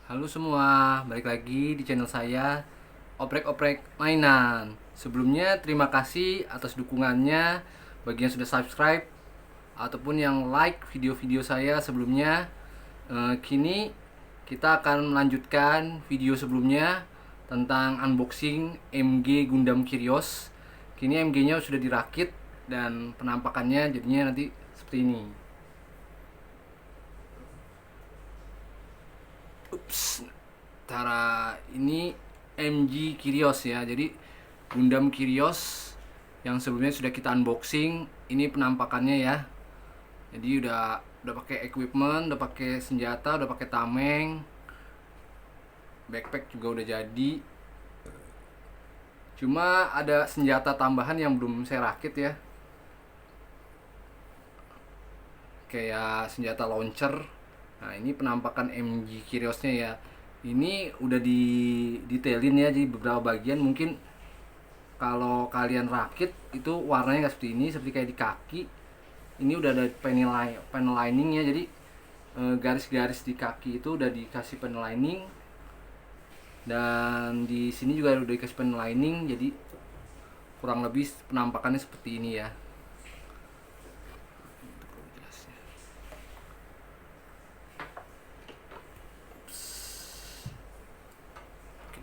Halo semua, balik lagi di channel saya Oprek-oprek mainan. Sebelumnya terima kasih atas dukungannya bagi yang sudah subscribe ataupun yang like video-video saya sebelumnya. Kini kita akan melanjutkan video sebelumnya tentang unboxing MG Gundam Kyrios. Kini MG-nya sudah dirakit dan penampakannya jadinya nanti seperti ini. Ups, cara ini MG Kyrios ya. Jadi Gundam Kyrios yang sebelumnya sudah kita unboxing, ini penampakannya ya. Jadi udah pakai equipment, udah pakai senjata, udah pakai tameng, backpack juga udah jadi. Cuma ada senjata tambahan yang belum saya rakit ya, kayak senjata launcher. Nah ini penampakan MG Kyriosnya ya. Ini udah di detailin ya, jadi beberapa bagian mungkin kalau kalian rakit itu warnanya nggak seperti ini, seperti kayak di kaki. Ini udah ada panel liningnya, jadi garis-garis di kaki itu udah dikasih panel lining, dan di sini juga udah dikasih panel lining. Jadi kurang lebih penampakannya seperti ini ya.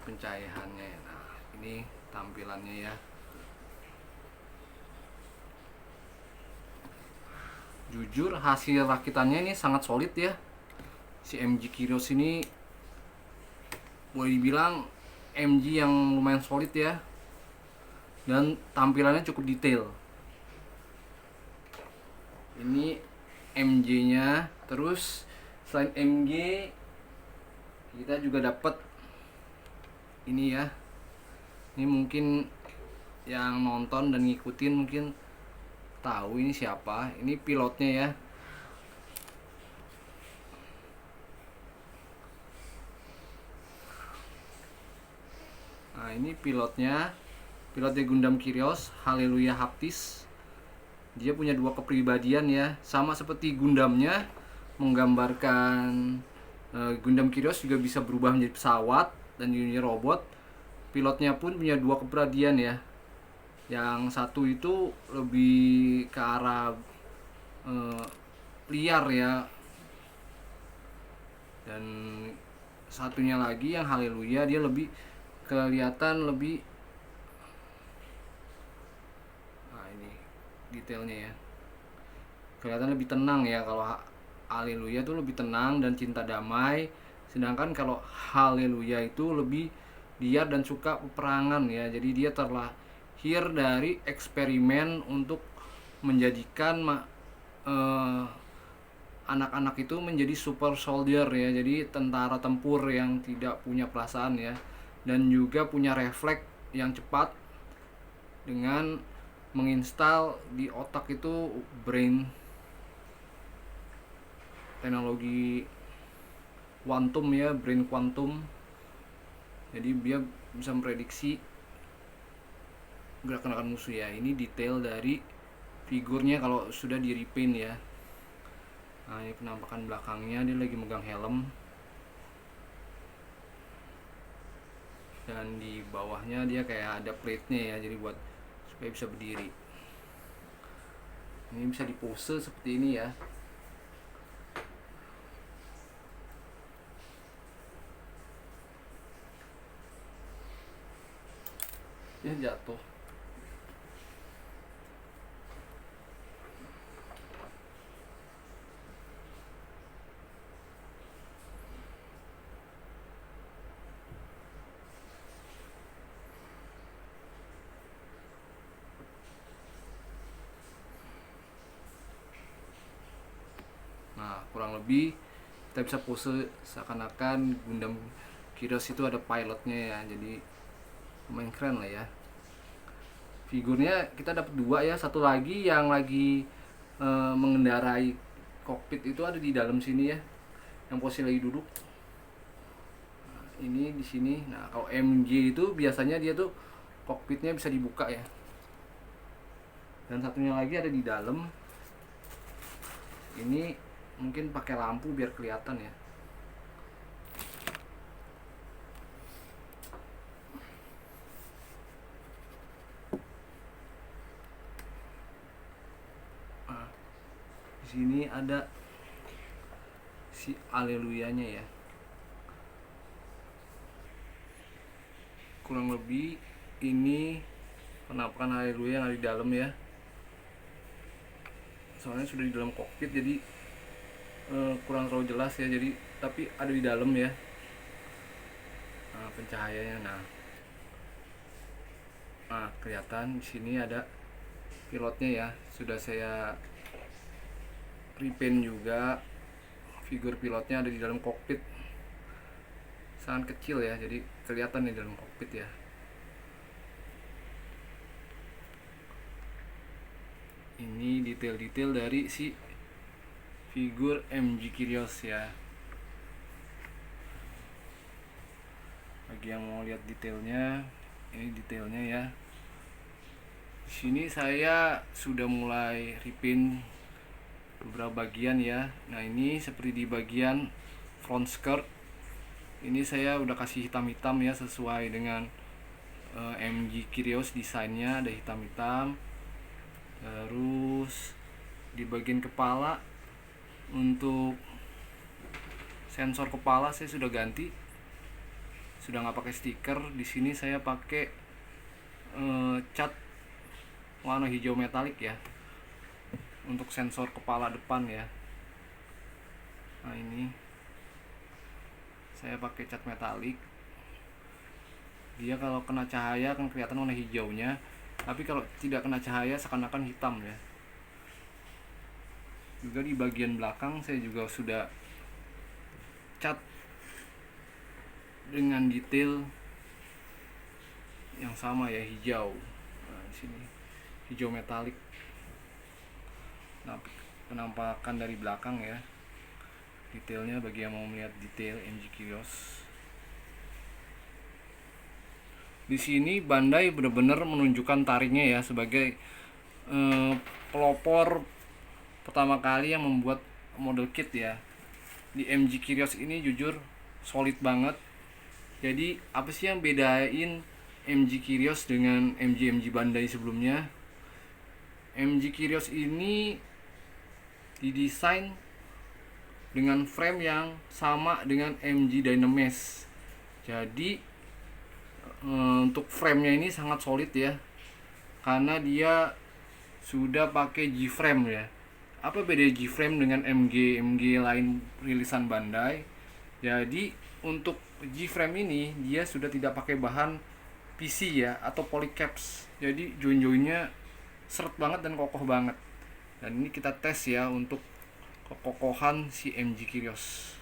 Pencahayaannya, nah ini tampilannya ya. Jujur hasil rakitannya ini sangat solid ya. Si MG Kyrios ini boleh dibilang MG yang lumayan solid ya, dan tampilannya cukup detail. Ini MG nya. Terus selain MG kita juga dapat ini ya. Ini mungkin yang nonton dan ngikutin mungkin tahu ini siapa. Ini pilotnya ya. Nah ini pilotnya Gundam Kyrios, Haleluya Haptis. Dia punya dua kepribadian ya, sama seperti Gundamnya, menggambarkan Gundam Kyrios juga bisa berubah menjadi pesawat dan unit robot. Pilotnya pun punya dua kepribadian ya. Yang satu itu lebih ke arah liar ya, dan satunya lagi yang Haleluya dia lebih kelihatan lebih, nah ini detailnya ya, kelihatan lebih tenang ya. Kalau Haleluya itu lebih tenang dan cinta damai, sedangkan kalau Haleluya itu lebih liar dan suka peperangan ya. Jadi dia terlahir dari eksperimen untuk menjadikan anak-anak itu menjadi super soldier ya, jadi tentara tempur yang tidak punya perasaan ya, dan juga punya refleks yang cepat dengan menginstal di otak itu brain teknologi quantum ya, brain quantum. Jadi dia bisa memprediksi gerakan-gerakan musuh ya. Ini detail dari figurnya kalau sudah di repaint ya. Nah ini penampakan belakangnya, dia lagi megang helm, dan di bawahnya dia kayak ada plate-nya ya, jadi buat supaya bisa berdiri. Ini bisa dipose seperti ini ya. Dia jatuh. Nah kurang lebih kita bisa pose seakan-akan Gundam Kyrios itu ada pilotnya ya, jadi lumayan keren lah ya. Figurnya kita dapat dua ya, satu lagi yang lagi mengendarai kokpit itu ada di dalam sini ya, yang posisi lagi duduk. Nah, ini di sini. Nah kalau MG itu biasanya dia tuh kokpitnya bisa dibuka ya, dan satunya lagi ada di dalam. Ini mungkin pakai lampu biar kelihatan ya. sini ada si aleluyanya ya. Kurang lebih ini penampakan haleluya yang ada di dalam ya. Soalnya sudah di dalam kokpit jadi kurang terlalu jelas ya. Jadi tapi ada di dalam ya. Nah, pencahayaannya. Nah, kelihatan di sini ada pilotnya ya. Sudah saya repaint juga. Figur pilotnya ada di dalam kokpit. Sangat kecil ya, jadi kelihatan di dalam kokpit ya. Ini detail-detail dari si figur MG Kyrios ya. Bagi yang mau lihat detailnya, ini detailnya ya. Di sini saya sudah mulai repaint beberapa bagian ya. Nah, ini seperti di bagian front skirt. Ini saya udah kasih hitam-hitam ya, sesuai dengan MG Kyrios desainnya, ada hitam-hitam. Terus di bagian kepala, untuk sensor kepala saya sudah ganti, sudah nggak pakai stiker. Di sini saya pakai cat warna hijau metalik ya, untuk sensor kepala depan ya. Nah, ini saya pakai cat metalik. Dia kalau kena cahaya kan kelihatan warna hijaunya, tapi kalau tidak kena cahaya seakan-akan hitam ya. Juga di bagian belakang saya juga sudah cat dengan detail yang sama ya, hijau. Nah, di sini hijau metalik. Nah, penampakan dari belakang ya, detailnya bagi yang mau melihat detail MG Kyrios. Di sini Bandai benar-benar menunjukkan taringnya ya, sebagai pelopor pertama kali yang membuat model kit ya. Di MG Kyrios ini jujur solid banget. Jadi apa sih yang bedain MG Kyrios dengan MG Bandai sebelumnya? MG Kyrios ini didesain dengan frame yang sama dengan MG Dynamesh. Jadi untuk framenya ini sangat solid ya, karena dia sudah pakai G-frame ya. Apa beda G-frame dengan MG lain rilisan Bandai? Jadi untuk G-frame ini dia sudah tidak pakai bahan PC ya, atau polycaps. Jadi join-joinnya seret banget dan kokoh banget. Dan ini kita tes ya untuk kekokohan si MG Kyrios.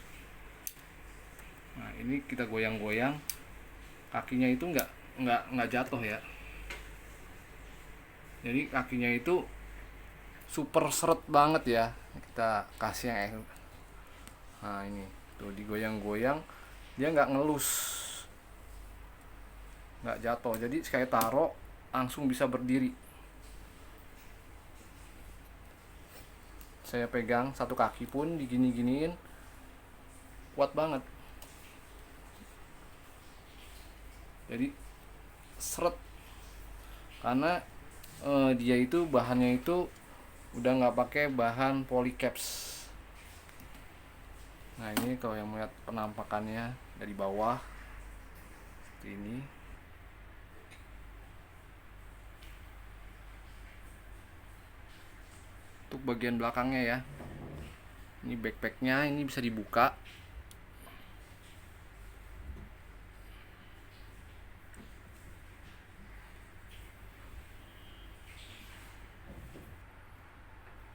Nah, ini kita goyang-goyang, kakinya itu nggak jatuh ya. Jadi kakinya itu super seret banget ya. Kita kasih yang nah, ini tuh digoyang-goyang, dia nggak ngelus, nggak jatuh. Jadi saya taruh langsung bisa berdiri. Saya pegang satu kaki pun digini-giniin, kuat banget. Jadi seret, karena dia itu bahannya itu udah nggak pakai bahan polycaps. Nah, ini kalau yang melihat penampakannya dari bawah seperti ini. Untuk bagian belakangnya ya, ini backpacknya ini bisa dibuka.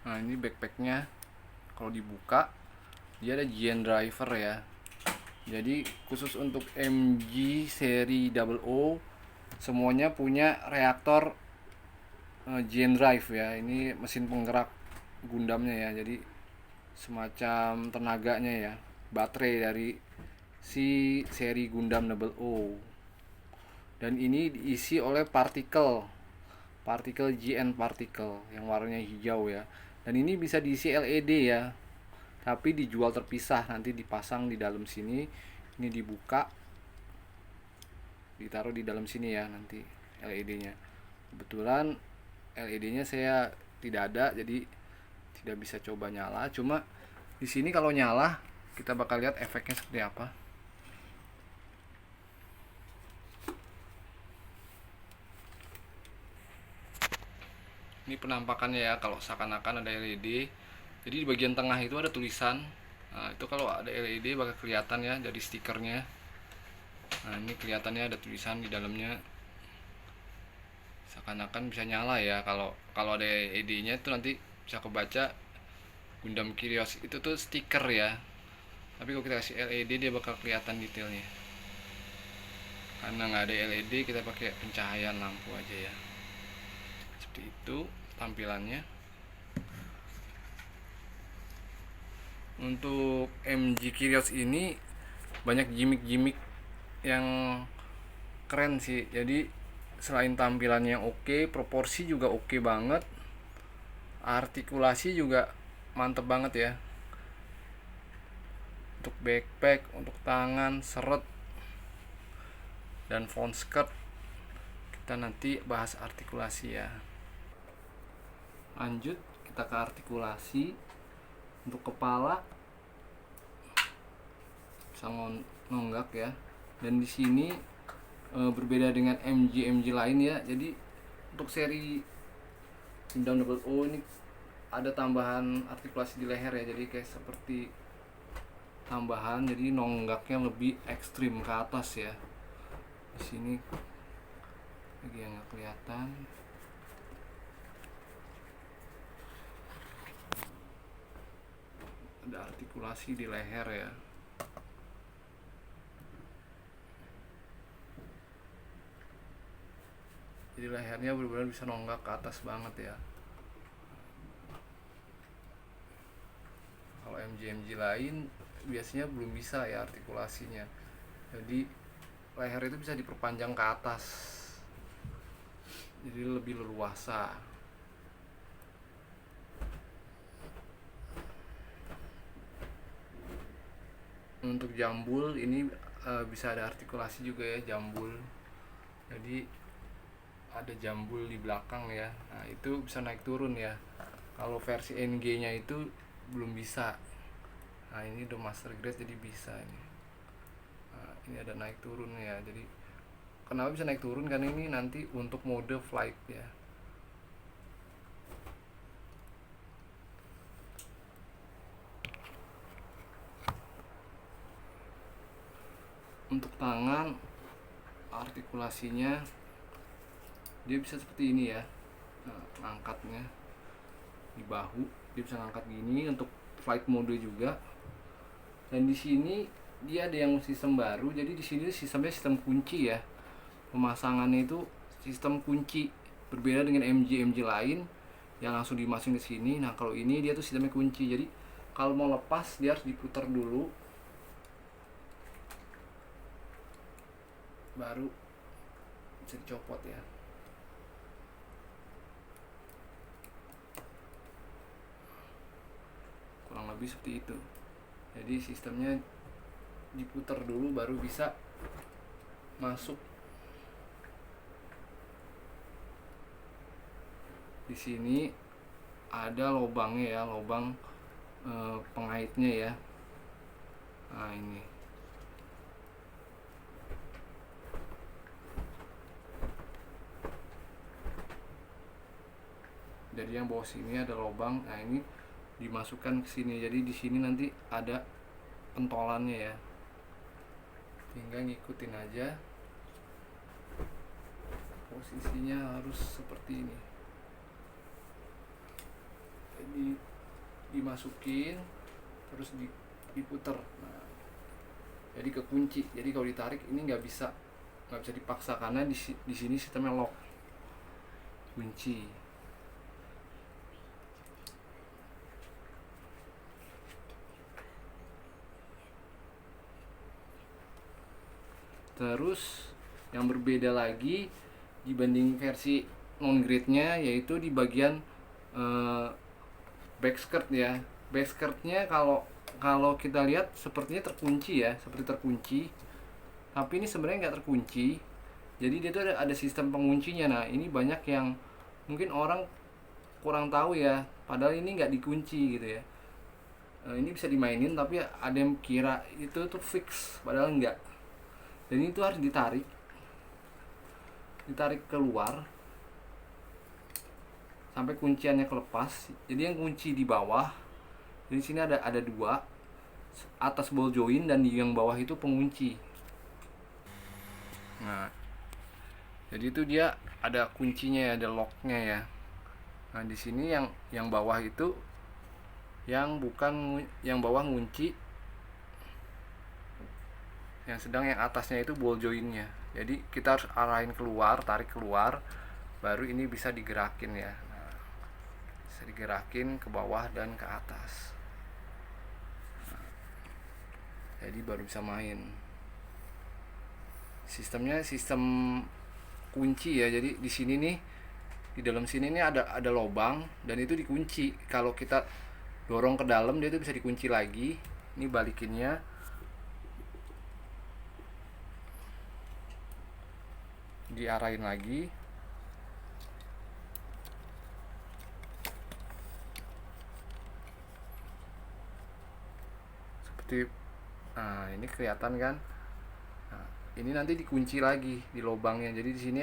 Nah, ini backpacknya kalau dibuka dia ada GN driver ya. Jadi khusus untuk MG seri O semuanya punya reaktor GN drive ya. Ini mesin penggerak Gundamnya ya. Jadi semacam tenaganya ya, baterai dari si seri Gundam O. Dan ini diisi oleh partikel GN partikel yang warnanya hijau ya. Dan ini bisa diisi LED ya, tapi dijual terpisah, nanti dipasang di dalam sini. Ini dibuka, ditaruh di dalam sini ya nanti LED-nya. Kebetulan LED-nya saya tidak ada, jadi tidak bisa coba nyala. Cuma di sini kalau nyala kita bakal lihat efeknya seperti apa. Ini penampakannya ya, kalau seakan-akan ada LED. Jadi di bagian tengah itu ada tulisan. Nah, itu kalau ada LED bakal kelihatan ya dari stikernya. Nah, ini kelihatannya ada tulisan di dalamnya. Seakan-akan bisa nyala ya. Kalau ada LED-nya itu nanti bisa kebaca Gundam Kyrios itu tuh stiker ya. Tapi kalau kita kasih LED dia bakal kelihatan detailnya. Karena nggak ada LED, kita pakai pencahayaan lampu aja ya. Seperti itu tampilannya. Untuk MG Kyrios ini banyak gimmick-gimmick yang keren sih. Jadi selain tampilannya oke, proporsi juga oke banget, artikulasi juga mantep banget ya. Untuk backpack, untuk tangan, seret, dan front skirt kita nanti bahas artikulasi ya. Lanjut kita ke artikulasi. Untuk kepala bisa nonggak ya. Dan di sini berbeda dengan MG lain ya. Jadi untuk seri Gundam Double O ini ada tambahan artikulasi di leher ya. Jadi kayak seperti tambahan, jadi nonggaknya lebih ekstrim ke atas ya. Di sini lagi yang nggak kelihatan. Ada artikulasi di leher ya. Jadi lehernya benar-benar bisa nonggak ke atas banget ya. Kalau MG lain biasanya belum bisa ya artikulasinya. Jadi leher itu bisa diperpanjang ke atas. Jadi lebih leluasa. Untuk jambul ini bisa ada artikulasi juga ya, jambul. Jadi ada jambul di belakang ya. Nah, itu bisa naik turun ya. Kalau versi NG-nya itu belum bisa. Nah, ini udah master grade jadi bisa ini. Nah, ini ada naik turun ya. Jadi kenapa bisa naik turun? Karena ini nanti untuk mode flight ya. Untuk tangan artikulasinya dia bisa seperti ini ya. Nah, ngangkatnya di bahu dia bisa ngangkat gini untuk flight mode juga. Dan di sini dia ada yang sistem baru. Jadi di sini sistemnya sistem kunci ya. Pemasangannya itu sistem kunci, berbeda dengan MG lain yang langsung dimasukin ke sini. Nah, kalau ini dia tuh sistemnya kunci. Jadi kalau mau lepas dia harus diputar dulu, baru bisa dicopot ya. Kurang lebih seperti itu. Jadi sistemnya diputar dulu baru bisa masuk. Di sini ada lubangnya ya, lubang pengaitnya ya. Nah, ini dari yang bawah sini ada lubang. Nah, ini dimasukkan ke sini. Jadi di sini nanti ada pentolannya ya. Tinggal ngikutin aja. Posisinya harus seperti ini. Jadi dimasukin terus diputer. Nah, jadi kekunci. Jadi kalau ditarik ini nggak bisa dipaksa karena di sini sistemnya lock, kunci. Terus yang berbeda lagi dibanding versi non grade-nya yaitu di bagian back skirt ya. Back skirt-nya kalau kita lihat sepertinya terkunci ya, seperti terkunci. Tapi ini sebenarnya nggak terkunci. Jadi dia tuh ada sistem penguncinya. Nah, ini banyak yang mungkin orang kurang tahu ya, padahal ini nggak dikunci gitu ya. Ini bisa dimainin tapi ada yang kira itu tuh fix, padahal enggak. Dan itu harus ditarik keluar sampai kunciannya kelepas. Jadi yang kunci di bawah, di sini ada dua, atas ball joint dan di yang bawah itu pengunci. Nah, jadi itu dia ada kuncinya ya, ada locknya ya. Nah di sini yang bawah itu, yang bawah ngunci, sedang yang atasnya itu ball jointnya. Jadi kita harus arahin keluar, tarik keluar, baru ini bisa digerakin ya. Nah, bisa digerakin ke bawah dan ke atas. Nah, jadi baru bisa main. Sistemnya sistem kunci ya. Jadi di sini nih, di dalam sini nih ada lubang dan itu dikunci. Kalau kita dorong ke dalam, dia itu bisa dikunci lagi. Ini balikinnya, diarahin lagi. Seperti, nah ini kelihatan kan. Nah, ini nanti dikunci lagi di lubangnya. Jadi di sini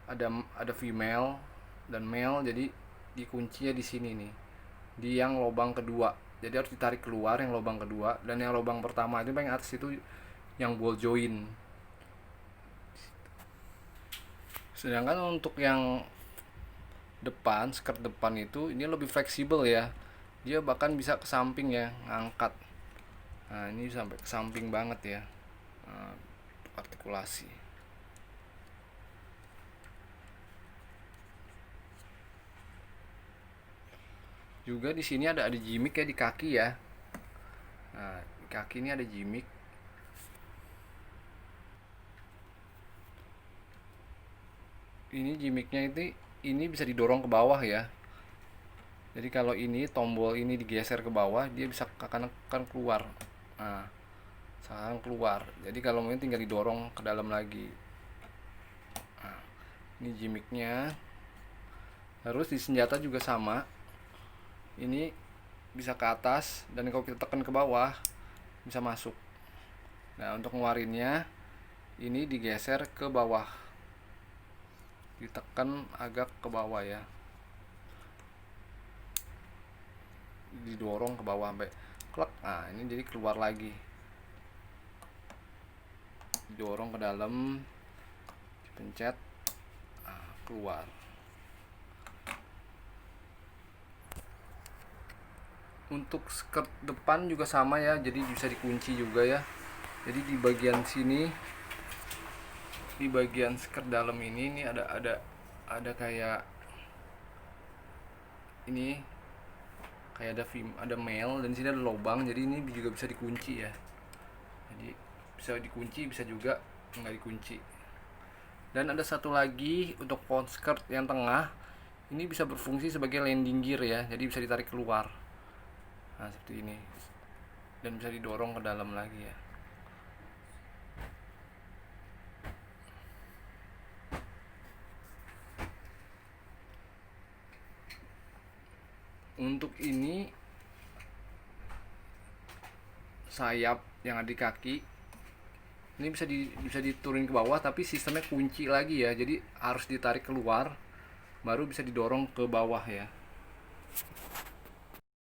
ada female dan male, jadi dikuncinya di sini nih, di yang lubang kedua. Jadi harus ditarik keluar yang lubang kedua, dan yang lubang pertama itu paling atas itu yang ball joint. Sedangkan untuk yang depan, skirt depan itu, ini lebih fleksibel ya. Dia bahkan bisa ke samping ya, ngangkat. Nah ini sampai ke samping banget ya. Nah, artikulasi. Juga di sini ada gimmick ya di kaki ya. Nah, di kaki ini ada gimmick. Ini gimmicknya ini bisa didorong ke bawah ya. Jadi kalau ini tombol ini digeser ke bawah, dia bisa akan keluar. Nah, sekarang keluar. Jadi kalau mau tinggal didorong ke dalam lagi. Nah, ini gimmicknya. Terus di senjata juga sama. Ini bisa ke atas, dan kalau kita tekan ke bawah bisa masuk. Nah untuk ngeluarinnya, ini digeser ke bawah, ditekan agak ke bawah ya, didorong ke bawah sampai klek. Nah ini jadi keluar lagi, didorong ke dalam, dipencet, keluar. Untuk skirt depan juga sama ya, jadi bisa dikunci juga ya. Jadi di bagian sini, di bagian skirt dalam ini ada kayak ini, kayak ada male, dan sini ada lubang, jadi ini juga bisa dikunci ya. Jadi bisa dikunci, bisa juga nggak dikunci. Dan ada satu lagi untuk front skirt yang tengah, ini bisa berfungsi sebagai landing gear ya, jadi bisa ditarik keluar. Nah seperti ini, dan bisa didorong ke dalam lagi ya. Untuk ini sayap yang ada di kaki, ini bisa diturunin ke bawah, tapi sistemnya kunci lagi ya, jadi harus ditarik keluar baru bisa didorong ke bawah ya.